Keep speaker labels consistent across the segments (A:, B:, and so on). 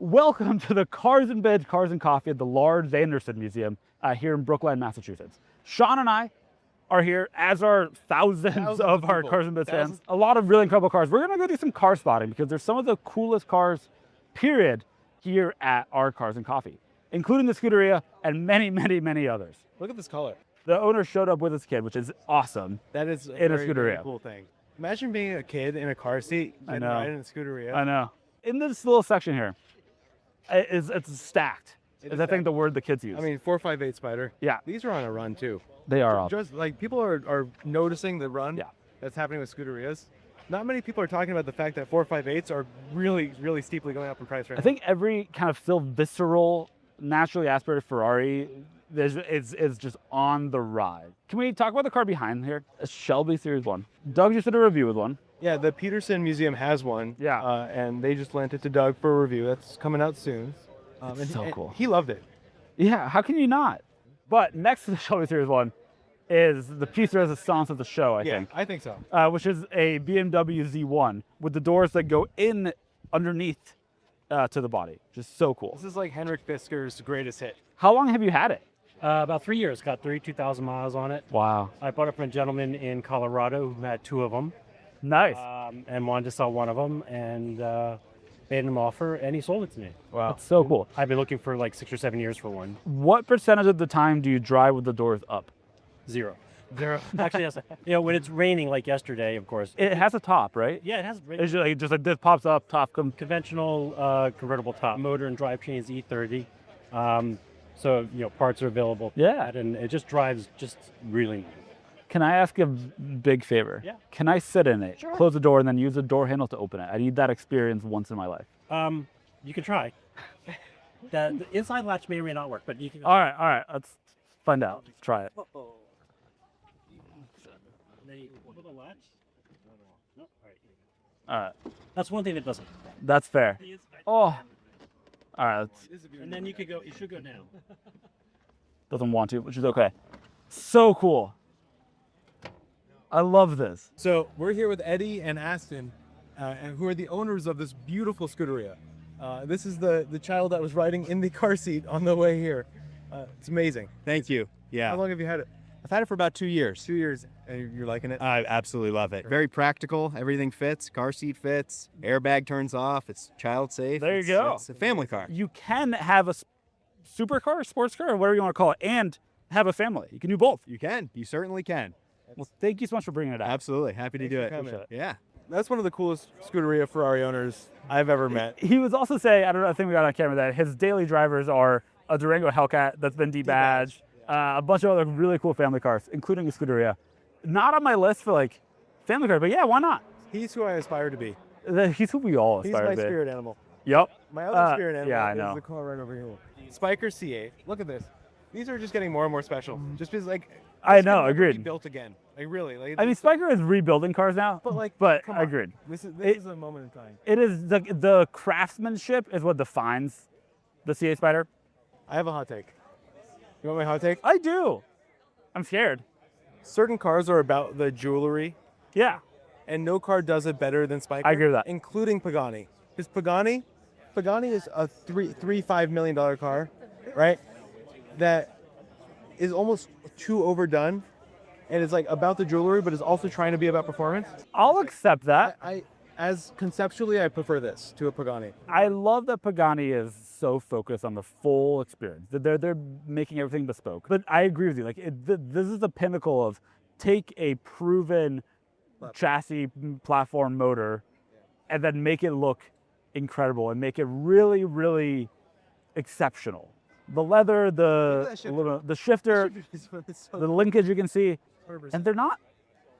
A: Welcome to the Cars and Beds, Cars and Coffee at the Larz Anderson Museum here in Brookline, Massachusetts. Sean and I are here, as are thousands of our Cars and Beds fans. A lot of really incredible cars. We're going to go do some car spotting because there's some of the coolest cars, period, here at our Cars and Coffee, including the Scuderia and many, many, many others.
B: Look at this color.
A: The owner showed up with his kid, which is awesome.
B: That is a
A: in a
B: very,
A: Scuderia.
B: very cool thing. Imagine being a kid in a car seat and riding in a Scuderia.
A: I know. In this little section here, it's stacked. Is I think the word the kids use.
B: I mean, 458 Spyder.
A: Yeah.
B: These are on a run too.
A: They are off.
B: Just like people are noticing the run that's happening with Scuderias. Not many people are talking about the fact that 458s are really, really steeply going up in price right now.
A: I think every kind of still visceral, naturally aspirated Ferrari is just on the rise. Can we talk about the car behind here? A Shelby Series 1. Doug just did a review with one.
B: Yeah, the Peterson Museum has one.
A: Yeah.
B: And they just lent it to Doug for a review. That's coming out soon.
A: It's so cool.
B: He loved it.
A: Yeah, how can you not? But next to the Shelby Series 1 is the piece de resistance of the show, I think.
B: I think so.
A: Which is a BMW Z1 with the doors that go in underneath to the body. Just so cool.
B: This is like Henrik Fisker's greatest hit.
A: How long have you had it?
C: About 3 years. Got 32,000 miles on it.
A: Wow.
C: I bought it from a gentleman in Colorado who had two of them.
A: Nice.
C: And wanted to sell one of them, and made him an offer, and he sold it to me.
A: Wow. That's so cool.
C: I've been looking for like 6 or 7 years for one.
A: What percentage of the time do you drive with the doors up?
C: Zero. Actually, yes. When it's raining like yesterday, of course.
A: It has a top, right?
C: Yeah, it has
A: It's just like this pops up, top comes.
C: conventional convertible top. Motor and drivetrain is E30. So, parts are available.
A: Yeah.
C: And it just drives just really nice.
A: Can I ask a big favor?
C: Yeah.
A: Can I sit in it,
C: Sure.
A: close the door, and then use the door handle to open it? I need that experience once in my life.
C: You can try. The inside latch may or may not work, but you can.
A: All right. Let's find out. Let's try it.
C: With a latch? No.
A: All right.
C: That's one thing that doesn't.
A: That's fair. Oh. All right.
C: And then you could go. You should go now.
A: Doesn't want to, which is okay. So cool. I love this.
B: So we're here with Eddie and Aston, and who are the owners of this beautiful Scuderia. This is the child that was riding in the car seat on the way here. It's amazing.
D: Thank you. Yeah.
B: How long have you had it?
D: I've had it for about 2 years.
B: 2 years, and you're liking it?
D: I absolutely love it. Very practical. Everything fits. Car seat fits. Airbag turns off. It's child safe.
A: There you go.
D: It's a family car.
A: You can have a supercar, sports car, or whatever you want to call it, and have a family. You can do both.
D: You can. You certainly can.
A: Well, thank you so much for bringing it up.
D: Absolutely. Happy to do
B: for
D: it.
B: coming.
A: Appreciate
D: Yeah.
B: That's one of the coolest Scuderia Ferrari owners I've ever met.
A: He was also saying, I think we got on camera, that his daily drivers are a Durango Hellcat that's been debadged, a bunch of other really cool family cars, including a Scuderia. Not on my list for like family cars, but yeah, why not?
B: He's who I aspire to be.
A: He's who we all
B: He's
A: aspire
B: my
A: to be.
B: spirit animal.
A: Yep.
B: My other spirit animal
A: yeah, I
B: is
A: know.
B: the car right over here. Spyker C8. Look at this. These are just getting more and more special. Just because, like,
A: I
B: this
A: know,
B: could never be
A: agreed.
B: built again. Like, really. Like,
A: I mean, Spyker is rebuilding cars now, but
B: come
A: I
B: on.
A: agreed.
B: This is a moment in time.
A: It is the craftsmanship is what defines the C8 Spyder.
B: I have a hot take. You want my hot take?
A: I do. I'm scared.
B: Certain cars are about the jewelry,
A: Yeah.
B: and no car does it better than Spyker.
A: I agree with that.
B: Including Pagani. Because Pagani is a $5 million car, right? That is almost too overdone, and it's like about the jewelry, but is also trying to be about performance.
A: I'll accept that.
B: As conceptually, I prefer this to a Pagani.
A: I love that Pagani is so focused on the full experience. They're making everything bespoke. But I agree with you. Like this is the pinnacle of take a proven chassis platform motor and then make it look incredible and make it really, really exceptional. The leather, the shifter, the linkage you can see, and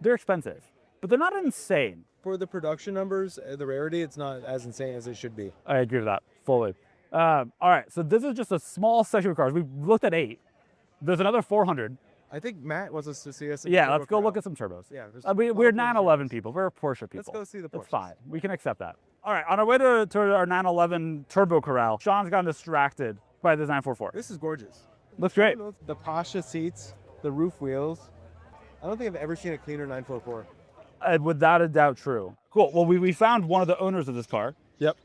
A: they're expensive, but they're not insane.
B: For the production numbers, the rarity, it's not as insane as it should be.
A: I agree with that fully. All right, so this is just a small section of cars. We've looked at 8. There's another 400.
B: I think Matt wants us to see us.
A: Yeah, let's go look at some turbos.
B: Yeah,
A: we're 911 people. We're Porsche people.
B: Let's go see the Porsche.
A: It's fine. We can accept that. All right, on our way to our 911 turbo corral, Sean's gotten distracted by this 944.
B: This is gorgeous.
A: Looks great.
B: The Porsche seats, the roof wheels. I don't think I've ever seen a cleaner 944.
A: Without a doubt, true. Cool. Well, we found one of the owners of this car.
B: Yep.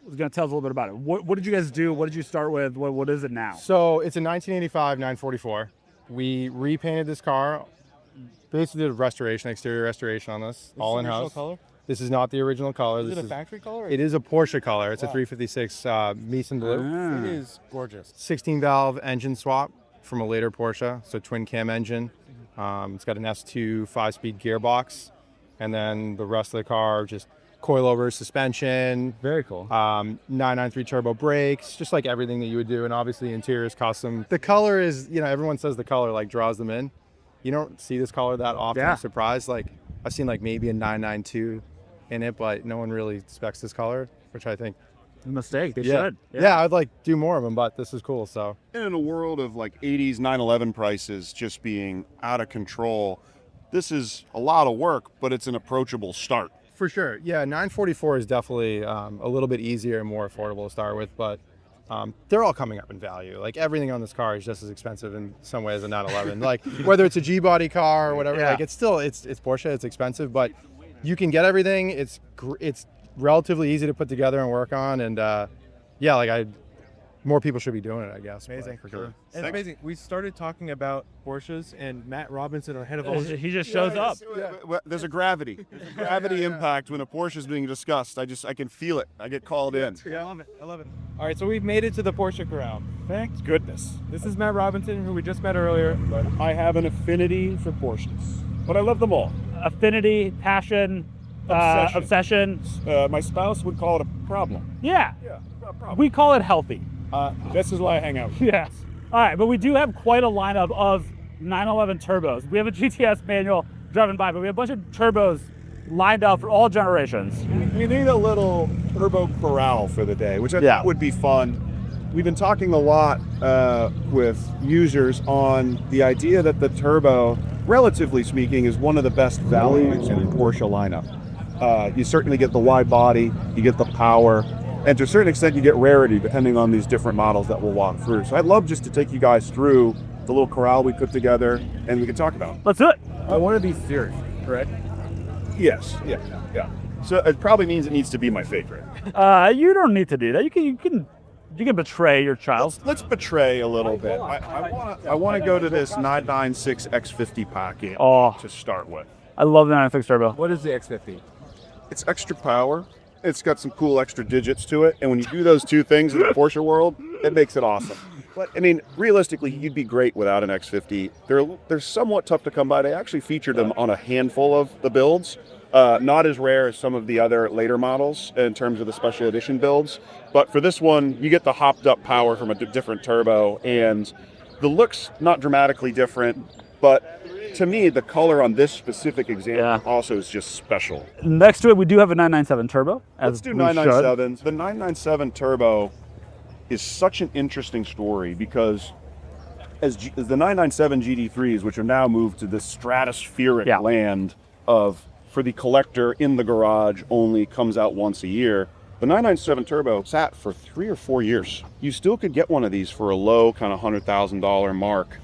A: was going to tell us a little bit about it. What did you guys do? What did you start with? What is it now?
B: So it's a 1985 944. We repainted this car. Basically did a restoration, exterior restoration on this, all in-house.
E: Color?
B: This is not the original color.
E: Is
B: This
E: it a factory color?
B: It is a Porsche color. It's a
E: Wow.
B: 356 Meeson Blue.
E: It is gorgeous.
B: 16 valve engine swap from a later Porsche, so twin cam engine. It's got an S2 5-speed gearbox, and then the rest of the car just coilover suspension.
A: Very cool.
B: 993 turbo brakes, just like everything that you would do, and obviously interior is custom. The color is, everyone says the color like draws them in. You don't see this color that often.
A: Yeah.
B: I'm surprised. Like I've seen like maybe a 992 in it, but no one really specs this color, which I think
A: A mistake. They
B: yeah.
A: should.
B: Yeah, I'd like do more of them, but this is cool. So
F: And in a world of like 80s 911 prices just being out of control, this is a lot of work, but it's an approachable start.
B: for sure, yeah, 944 is definitely a little bit easier and more affordable to start with, but they're all coming up in value. Like everything on this car is just as expensive in some ways as a 911. Like whether it's a G-body car or whatever,
A: Yeah.
B: like it's still it's Porsche, it's expensive, but you can get everything. It's relatively easy to put together and work on, and yeah, like more people should be doing it, I guess.
E: Amazing.
B: For sure.
E: It's amazing. We started talking about Porsches, and Matt Robinson, our head of all.
A: He just shows up.
F: There's a gravity. There's a gravity impact when a Porsche is being discussed. I can feel it. I get called in.
E: Yeah, I love it. I love it. All right, so we've made it to the Porsche corral.
F: Thank goodness.
E: This is Matt Robinson, who we just met earlier.
F: I have an affinity for Porsches, but I love them all.
A: Affinity, passion, obsession.
F: My spouse would call it a problem.
A: Yeah.
F: Yeah, a problem.
A: We call it healthy.
F: This is why I hang out.
A: Yes. All right, but we do have quite a lineup of 911 turbos. We have a GTS manual driving by, but we have a bunch of turbos lined up for all generations.
F: We need a little turbo corral for the day, which I thought would be fun. We've been talking a lot with users on the idea that the turbo, relatively speaking, is one of the best values in the Porsche lineup. You certainly get the wide body, you get the power, and to a certain extent you get rarity depending on these different models that we'll walk through. So I'd love just to take you guys through the little corral we put together and we can talk about it.
A: Let's do it.
B: I want to be serious, correct?
F: Yes, yeah. So it probably means it needs to be my favorite.
A: You don't need to do that. You can betray your child.
F: Let's betray a little bit. I want to go to this 996 X50 packet to start with.
A: I love the 996 turbo.
B: What is the X50?
F: It's extra power. It's got some cool extra digits to it. And when you do those two things in the Porsche world, it makes it awesome. But I mean, realistically, you'd be great without an X50. They're somewhat tough to come by. They actually featured them on a handful of the builds. Not as rare as some of the other later models in terms of the special edition builds. But for this one, you get the hopped up power from a different turbo, and the look's not dramatically different, but to me, the color on this specific example also is just special.
A: Next to it, we do have a 997 turbo.
F: Let's do 997s. The 997 turbo is such an interesting story because as the 997 GT3s, which are now moved to this stratospheric land of, for the collector in the garage, only comes out once a year. The 997 turbo sat for 3 or 4 years. You still could get one of these for a low kind of $100,000 mark.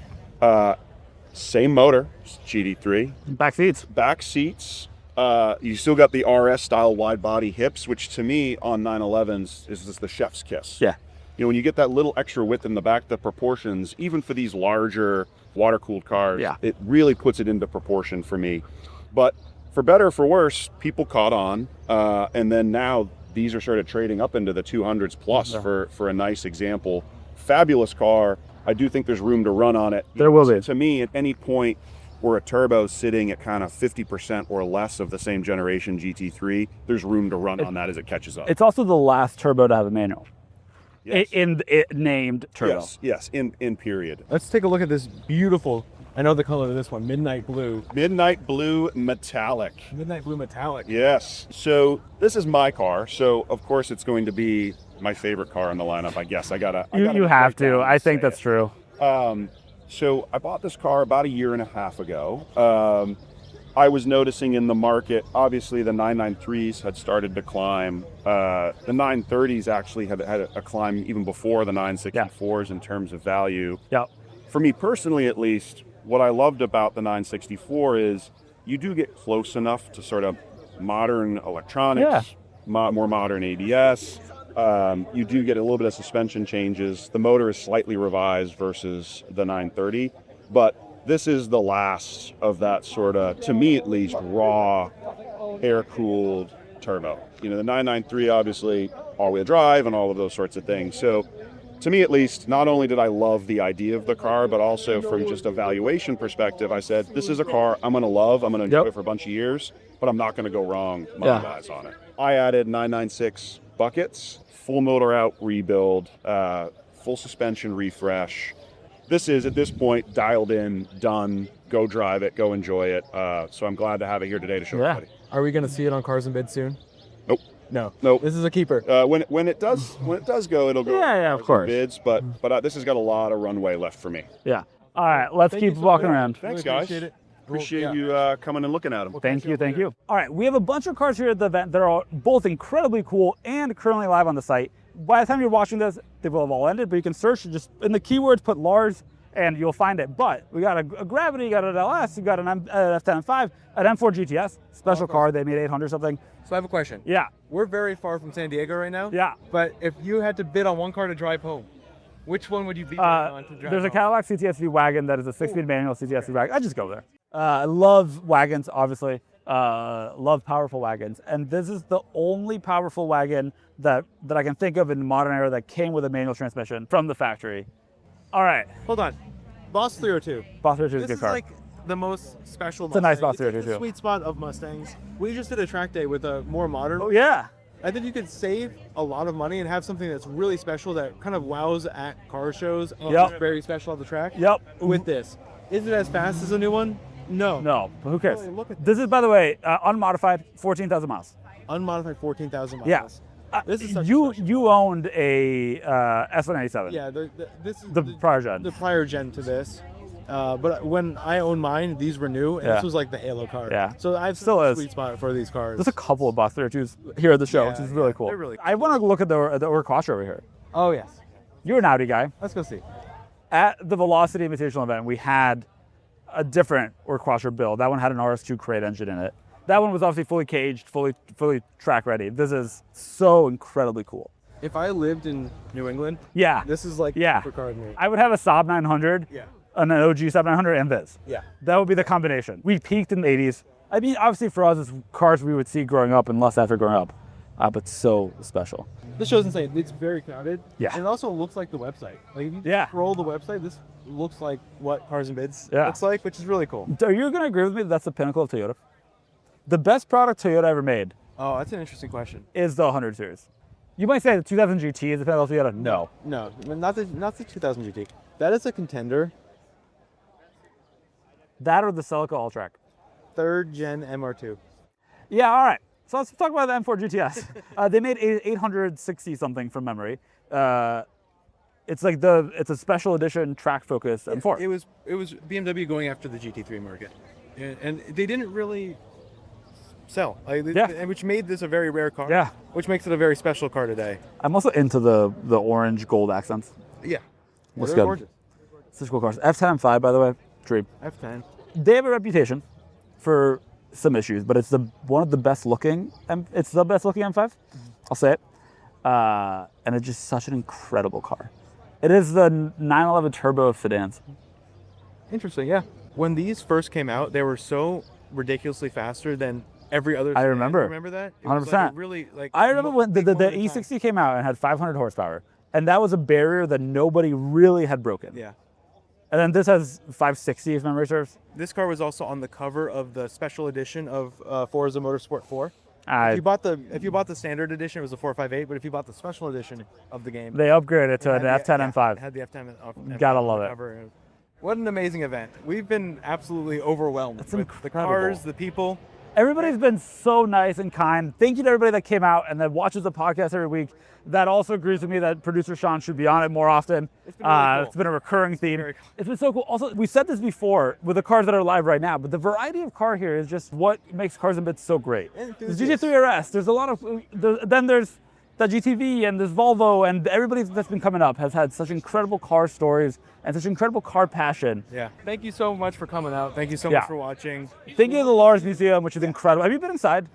F: Same motor, GT3.
A: Back seats.
F: Back seats. You still got the RS style wide body hips, which to me on 911s is just the chef's kiss.
A: Yeah.
F: You know, when you get that little extra width in the back, the proportions, even for these larger water-cooled cars, it really puts it into proportion for me. But for better or for worse, people caught on, and then now these are sort of trading up into the 200s plus for a nice example. Fabulous car. I do think there's room to run on it.
A: There will be.
F: To me, at any point where a turbo is sitting at kind of 50% or less of the same generation GT3, there's room to run on that as it catches up.
A: It's also the last turbo to have a manual.
F: Yes.
A: It named turbo.
F: Yes, in period.
E: Let's take a look at this beautiful, I know the color of this one, midnight blue.
F: Midnight blue metallic.
E: Midnight blue metallic.
F: Yes. So this is my car. So of course it's going to be my favorite car in the lineup. I guess
A: You have to. I think that's true.
F: So I bought this car about 1.5 years ago. I was noticing in the market, obviously the 993s had started to climb. The 930s actually had a climb even before the 964s in terms of value.
A: Yep.
F: For me personally, at least, what I loved about the 964 is you do get close enough to sort of modern electronics, more modern ABS. You do get a little bit of suspension changes. The motor is slightly revised versus the 930, but this is the last of that sort of, to me at least, raw, air-cooled turbo. You know, the 993 obviously all-wheel drive and all of those sorts of things. So to me at least, not only did I love the idea of the car, but also from just a valuation perspective, I said, this is a car I'm going to love, I'm going to enjoy it for a bunch of years, but I'm not going to go wrong money-wise on it. I added 996 buckets, full motor out rebuild, full suspension refresh. This is, at this point, dialed in, done, go drive it, go enjoy it. So I'm glad to have it here today to show everybody.
B: Are we going to see it on Cars and Bids soon?
F: Nope.
B: No.
F: Nope.
B: This is a keeper.
F: When it does go, it'll go.
A: Yeah, of course.
F: Bids, but this has got a lot of runway left for me.
A: Yeah. All right, let's keep walking around.
F: Thanks,
B: Really
F: guys.
B: appreciate it.
F: Appreciate you coming and looking at them.
A: Thank you. All right, we have a bunch of cars here at the event that are both incredibly cool and currently live on the site. By the time you're watching this, they will have all ended, but you can search just in the keywords, put Larz, and you'll find it. But we got a Gravity, you got an LS, you got an F10 M5, an M4 GTS, special car. They made 800 something.
B: So I have a question.
A: Yeah.
B: We're very far from San Diego right now.
A: Yeah.
B: But if you had to bid on one car to drive home, which one would you bid on to drive
A: There's a
B: home?
A: Cadillac CTS-V wagon that is a 6-speed manual CTS-V wagon. I just go there. I love wagons, obviously. Love powerful wagons. And this is the only powerful wagon that I can think of in the modern era that came with a manual transmission from the factory. All right.
B: Hold on. Boss 302.
A: Boss 302 is a
B: This
A: good
B: is
A: car.
B: like the most special
A: It's a nice Boss
B: Mustang.
A: 302
B: It's like
A: too.
B: the sweet spot of Mustangs. We just did a track day with a more modern.
A: Oh, yeah.
B: I think you could save a lot of money and have something that's really special that kind of wows at car shows. And
A: Yep.
B: it's very special on the track.
A: Yep.
B: With this. Is it as fast as a new one? No.
A: No, but who cares?
B: Really, look at
A: This is, by the way, unmodified, 14,000 miles.
B: Unmodified 14,000 miles.
A: Yeah.
B: This is such
A: you
B: a special-
A: you owned a S197.
B: Yeah, this is
A: The prior gen.
B: The prior gen to this. But when I owned mine, these were new, and
A: Yeah.
B: this was like the Halo car.
A: Yeah.
B: So I have
A: Still
B: such a
A: is.
B: sweet spot for these cars.
A: There's a couple of Boss 302s here at the show,
B: Yeah,
A: which is really cool.
B: they're really
A: I want to look at the Quattro over here.
B: Oh yes.
A: You're an Audi guy.
B: Let's go see.
A: At the Velocity Invitational event, we had a different Quattro build. That one had an RS2 crate engine in it. That one was obviously fully caged, fully track ready. This is so incredibly cool.
B: If I lived in New England,
A: Yeah.
B: this is like
A: Yeah.
B: the car to me.
A: I would have a Saab 900,
B: Yeah.
A: an OG Saab 900, and this.
B: Yeah.
A: That would be the combination. We peaked in the 80s. I mean, obviously for us, it's cars we would see growing up and less after growing up. But so special.
B: This show's insane. It's very crowded.
A: Yeah.
B: And it also looks like the website. Like if you
A: Yeah.
B: scroll the website, this looks like what Cars and Bids
A: Yeah.
B: looks like, which is really cool.
A: Are you going to agree with me that that's the pinnacle of Toyota? The best product Toyota ever made
B: Oh, that's an interesting question.
A: is the 100 series. You might say the 2000 GT is the pinnacle of Toyota. No.
B: No, not the 2000 GT. That is a contender.
A: That or the Celica All-Track.
B: Third gen MR2.
A: Yeah, all right. So let's talk about the M4 GTS. They made 860 something from memory. It's like it's a special edition track focus M4.
B: It was BMW going after the GT3 market, and they didn't really sell. Which made this a very rare car.
A: Yeah.
B: Which makes it a very special car today.
A: I'm also into the orange gold accents.
B: Yeah.
A: Looks
B: They're
A: good.
B: gorgeous.
A: Such cool cars. F10 M5, by the way, dream.
B: F10.
A: They have a reputation for some issues, but it's one of the best looking. It's the best looking M5. I'll say it. And it's just such an incredible car. It is the 911 turbo of sedans.
B: Interesting. Yeah. When these first came out, they were so ridiculously faster than every other.
A: I
B: sedan.
A: remember.
B: Remember that? It was
A: 100%.
B: like a really like.
A: I remember when the
B: big moment in
A: E60
B: time.
A: came out and had 500 horsepower, and that was a barrier that nobody really had broken.
B: Yeah.
A: And then this has 560, if memory serves.
B: This car was also on the cover of the special edition of Forza Motorsport 4.
A: I-
B: If you bought the standard edition, it was a 458. But if you bought the special edition of the game,
A: They upgraded it to
B: it
A: an
B: had the-
A: F10
B: yeah,
A: M5.
B: it had the F10 M5
A: Gotta
B: on
A: love
B: the
A: it.
B: cover. What an amazing event! We've been absolutely overwhelmed
A: It's
B: with the
A: incredible.
B: cars, the people.
A: Everybody's been so nice and kind. Thank you to everybody that came out and that watches the podcast every week. That also agrees with me that producer Sean should be on it more often.
B: It's been really cool.
A: It's been a recurring theme.
B: Very cool.
A: It's been so cool. Also, we said this before with the cars that are live right now, but the variety of car here is just what makes Cars and Bits so great. There's
B: Enthusiasts.
A: GT3 RS. There's a lot of. Then there's the GTV and there's Volvo, and everybody that's been coming up has had such incredible car stories and such incredible car passion.
B: Yeah. Thank you so much for coming out. Thank you so
A: Yeah.
B: much for watching.
A: Thank you to the Larz Museum, which is incredible. Have you been inside?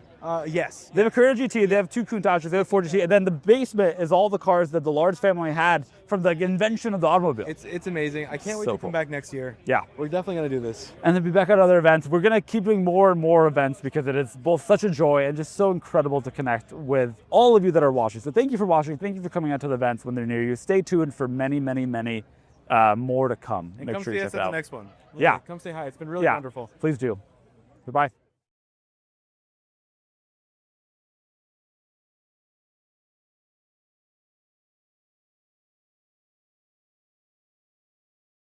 B: Yes.
A: They have a Carrera GT, they have 2 Countachs, they have 4 GT, and then the basement is all the cars that the Larz family had from the invention of the automobile.
B: It's amazing. I can't wait
A: So
B: to
A: cool.
B: come back next year.
A: Yeah.
B: We're definitely gonna do this.
A: And then be back at other events. We're gonna keep doing more and more events because it is both such a joy and just so incredible to connect with all of you that are watching. So thank you for watching. Thank you for coming out to the events when they're near you. Stay tuned for many, many, many more to come.
B: And
A: Make
B: come
A: sure
B: see
A: you
B: us
A: check it
B: at the
A: out.
B: next one.
A: Yeah.
B: Come say hi. It's been really
A: Yeah.
B: wonderful.
A: Please do. Goodbye.